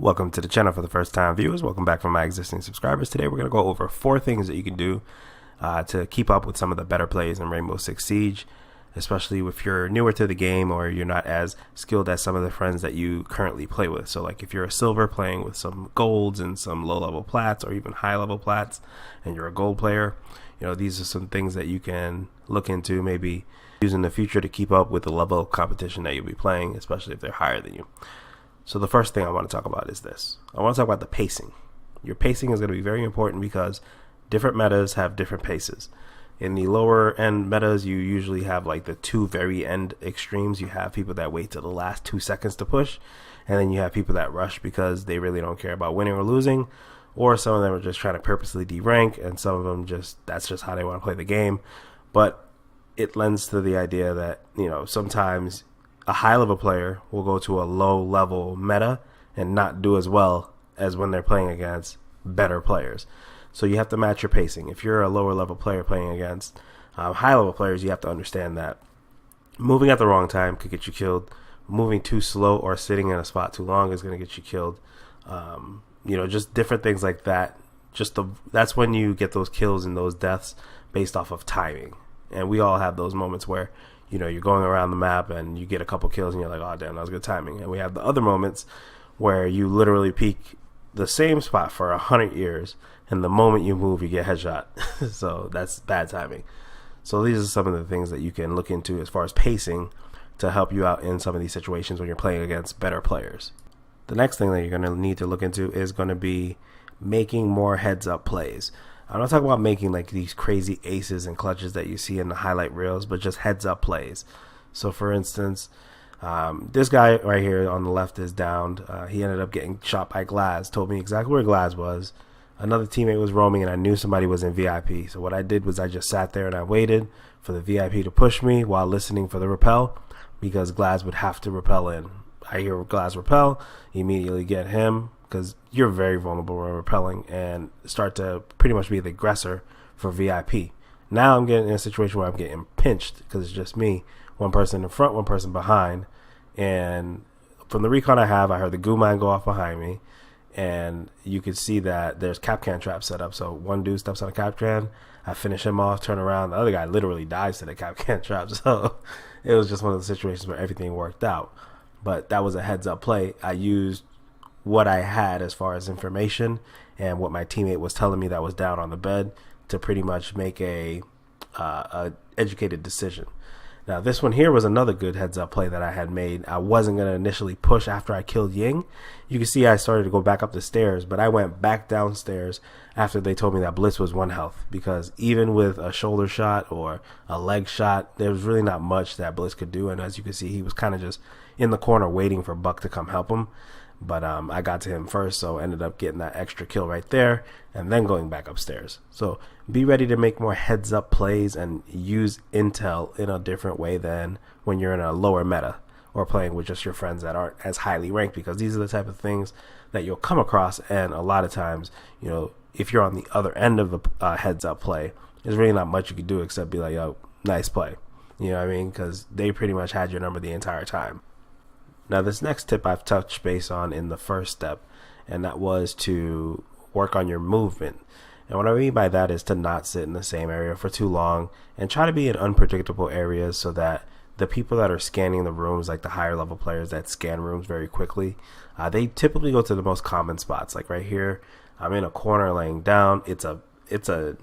Welcome to the channel for the first time viewers. Welcome back from my existing subscribers. Today we're going to go over 4 things that you can do to keep up with some of the better plays in Rainbow Six Siege, especially if you're newer to the game or you're not as skilled as some of the friends that you currently play with. So like if you're a silver playing with some golds and some low level plats or even high level plats and you're a gold player, you know, these are some things that you can look into maybe use in the future to keep up with the level of competition that you'll be playing, especially if they're higher than you. So the first thing I want to talk about is this. I want to talk about the pacing. Your pacing is going to be very important because different metas have different paces. In the lower end metas, you usually have like the 2 very end extremes. You have people that wait till the last 2 seconds to push, and then you have people that rush because they really don't care about winning or losing, or some of them are just trying to purposely derank, and some of them that's just how they want to play the game. But it lends to the idea that, you know, sometimes a high level player will go to a low level meta and not do as well as when they're playing against better players. So you have to match your pacing. If you're a lower level player playing against high level players, you have to understand that moving at the wrong time could get you killed. Moving too slow or sitting in a spot too long is going to get you killed. You know, just different things like that. That's when you get those kills and those deaths based off of timing. And we all have those moments where, you know, you're going around the map and you get a couple kills and you're like, oh damn, that was good timing. And we have the other moments where you literally peek the same spot for 100 years, and the moment you move, you get headshot. So that's bad timing. So these are some of the things that you can look into as far as pacing to help you out in some of these situations when you're playing against better players. The next thing that you're going to need to look into is going to be making more heads up plays. I'm not talking about making like these crazy aces and clutches that you see in the highlight reels, but just heads up plays. So for instance, this guy right here on the left is downed. He ended up getting shot by Glass, told me exactly where Glass was. Another teammate was roaming and I knew somebody was in VIP. So what I did was I just sat there and I waited for the VIP to push me while listening for the rappel, because Glass would have to rappel in. I hear Glass rappel, immediately get him, because you're very vulnerable when rappelling, and start to pretty much be the aggressor for VIP. Now I'm getting in a situation where I'm getting pinched because it's just me, one person in front, one person behind, and from the recon I heard the goo mine go off behind me, and you can see that there's Capcan trap set up. So one dude steps on a Capcan, I finish him off, turn around, the other guy literally dies to the Capcan trap. So it was just one of the situations where everything worked out. But that was a heads up play. I used what I had as far as information and what my teammate was telling me that was down on the bed to pretty much make a educated decision. Now this one here was another good heads up play that I had made. I wasn't going to initially push after I killed Ying. You can see I started to go back up the stairs, but I went back downstairs after they told me that Blitz was 1 health, because even with a shoulder shot or a leg shot, there was really not much that Blitz could do. And as you can see, he was kind of just in the corner waiting for Buck to come help him. But I got to him first, so ended up getting that extra kill right there and then going back upstairs. So be ready to make more heads up plays and use intel in a different way than when you're in a lower meta or playing with just your friends that aren't as highly ranked, because these are the type of things that you'll come across. And a lot of times, you know, if you're on the other end of the heads up play, there's really not much you can do except be like, yo, nice play. You know what I mean? Because they pretty much had your number the entire time. Now this next tip I've touched base on in the first step, and that was to work on your movement. And what I mean by that is to not sit in the same area for too long and try to be in unpredictable areas, so that the people that are scanning the rooms, like the higher level players that scan rooms very quickly, they typically go to the most common spots. Like right here, I'm in a corner laying down. It's a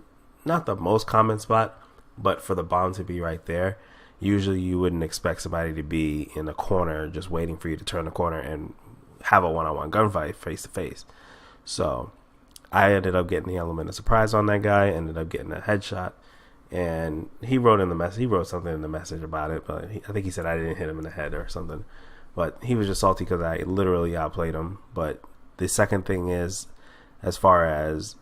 not the most common spot, but for the bomb to be right there, usually you wouldn't expect somebody to be in a corner just waiting for you to turn the corner and have a one-on-one gunfight face to face. So I ended up getting the element of surprise on that guy, ended up getting a headshot, and he wrote something in the message about it, but I think he said I didn't hit him in the head or something. But he was just salty because I literally outplayed him. But the second thing is, as far as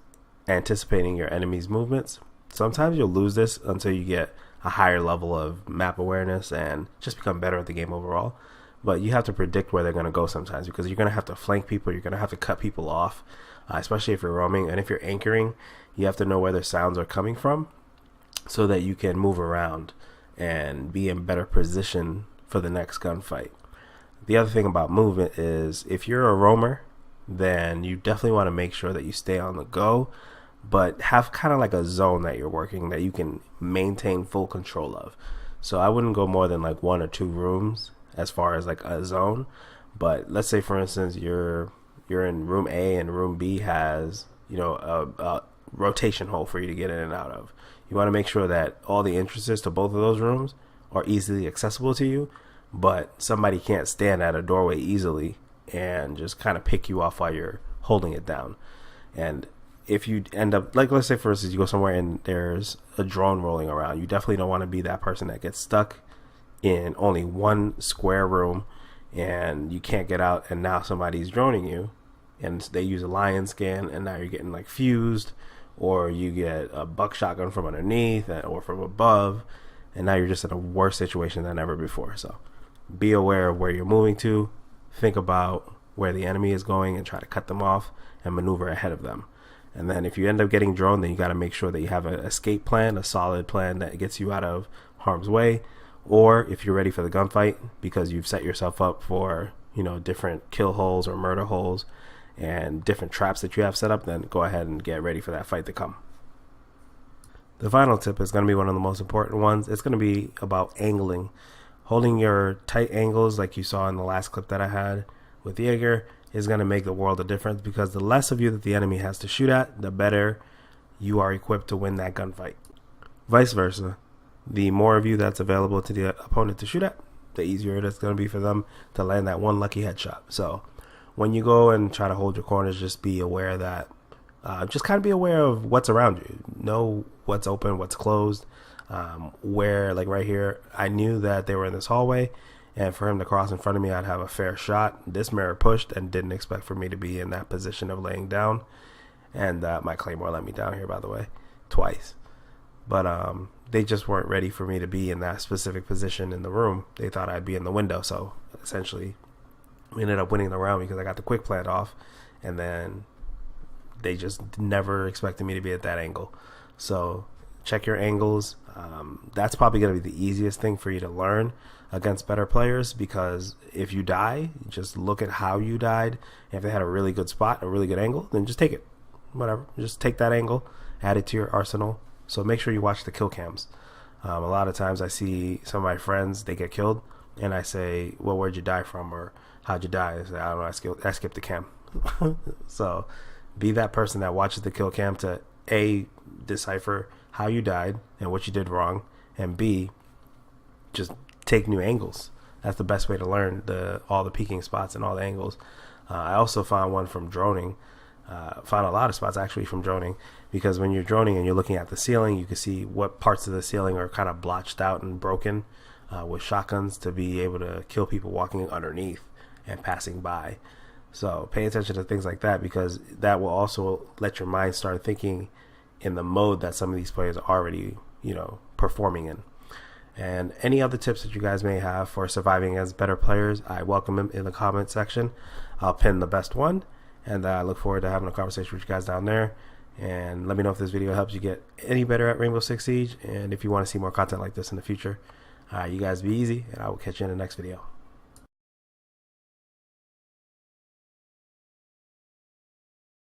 anticipating your enemy's movements, sometimes you'll lose this until you get a higher level of map awareness and just become better at the game overall. But you have to predict where they're going to go sometimes, because you're going to have to flank people, you're going to have to cut people off, especially if you're roaming. And if you're anchoring, you have to know where their sounds are coming from so that you can move around and be in better position for the next gunfight. The other thing about movement is, if you're a roamer then you definitely want to make sure that you stay on the go, but have kind of like a zone that you're working that you can maintain full control of. So I wouldn't go more than like 1 or 2 rooms as far as like a zone. But let's say, for instance, you're in room A and room B has, a rotation hole for you to get in and out of. You want to make sure that all the entrances to both of those rooms are easily accessible to you, but somebody can't stand at a doorway easily and just kind of pick you off while you're holding it down. And if you end up, like, let's say for instance, you go somewhere and there's a drone rolling around, you definitely don't want to be that person that gets stuck in only one square room and you can't get out, and now somebody's droning you and they use a lion scan, and now you're getting like fused, or you get a buck shotgun from underneath or from above, and now you're just in a worse situation than ever before. So be aware of where you're moving to, think about where the enemy is going and try to cut them off and maneuver ahead of them. And then if you end up getting droned, then you got to make sure that you have an escape plan, a solid plan that gets you out of harm's way. Or if you're ready for the gunfight because you've set yourself up for, different kill holes or murder holes and different traps that you have set up, then go ahead and get ready for that fight to come. The final tip is going to be one of the most important ones. It's going to be about angling. Holding your tight angles like you saw in the last clip that I had with Jaeger is going to make the world of difference, because the less of you that the enemy has to shoot at, the better you are equipped to win that gunfight. Vice versa. The more of you that's available to the opponent to shoot at, the easier it is going to be for them to land that one lucky headshot. So when you go and try to hold your corners, just be aware that, just kind of be aware of what's around you. Know what's open, what's closed, where, like right here, I knew that they were in this hallway, and for him to cross in front of me, I'd have a fair shot. This mirror pushed and didn't expect for me to be in that position of laying down. And my Claymore let me down here, by the way, twice. But they just weren't ready for me to be in that specific position in the room. They thought I'd be in the window. So essentially, we ended up winning the round because I got the quick plant off, and then they just never expected me to be at that angle. So check your angles. That's probably going to be the easiest thing for you to learn against better players, because if you die, just look at how you died. If they had a really good spot, a really good angle, then just take it. Whatever. Just take that angle, add it to your arsenal. So make sure you watch the kill cams. A lot of times I see some of my friends, they get killed, and I say, well, where'd you die from, or how'd you die? They say, I don't know, I skipped the cam. So be that person that watches the kill cam to A, decipher how you died and what you did wrong, and B, just take new angles. That's the best way to learn all the peeking spots and all the angles. I also found one from droning. Found a lot of spots actually from droning, because when you're droning and you're looking at the ceiling, you can see what parts of the ceiling are kind of blotched out and broken with shotguns to be able to kill people walking underneath and passing by. So pay attention to things like that, because that will also let your mind start thinking in the mode that some of these players are already, performing in. And any other tips that you guys may have for surviving as better players, I welcome them in the comment section. I'll pin the best one, and I look forward to having a conversation with you guys down there. And let me know if this video helps you get any better at Rainbow Six Siege, and if you want to see more content like this in the future. You guys be easy, and I will catch you in the next video.